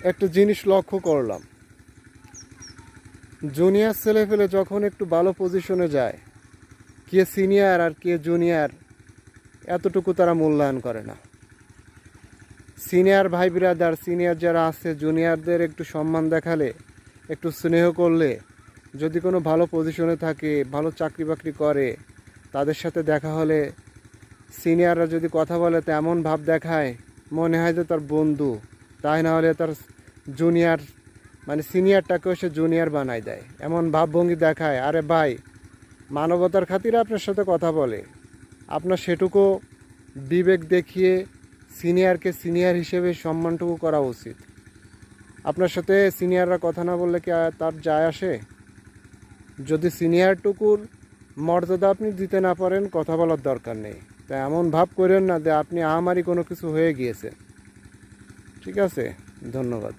একটা জিনিস লক্ষ্য করলাম, জুনিয়র ছেলেপেলে যখন একটু ভালো পজিশনে যায়, কে সিনিয়র আর কে জুনিয়র এতটুকু তারা মূল্যায়ন করে না। সিনিয়র ভাই ব্রাদার, সিনিয়র যারা আছে জুনিয়রদের একটু সম্মান দেখালে, একটু স্নেহ করলে, যদি কোনো ভালো পজিশনে থাকে, ভালো চাকরি বাকরি করে, তাদের সাথে দেখা হলে সিনিয়ররা যদি কথা বলে তো এমন ভাব দেখায় মনে হয় যে তার বন্ধু, তাই না হলে তার জুনিয়র মানে সিনিয়রটাকেও সে জুনিয়র বানায় দেয়, এমন ভাবভঙ্গি দেখায়। আরে ভাই, মানবতার খাতিরে আপনার সাথে কথা বলে, আপনার সেটুকু বিবেক দেখিয়ে সিনিয়রকে সিনিয়র হিসেবে সম্মানটুকু করা উচিত। আপনার সাথে সিনিয়ররা কথা না বললে কি তার যায় আসে? যদি সিনিয়রটুকুর মর্যাদা আপনি দিতে না পারেন, কথা বলার দরকার নেই। তাই এমন ভাব করেন না যে আপনি আমারই কোনো কিছু হয়ে গিয়েছে। ঠিক আছে, ধন্যবাদ।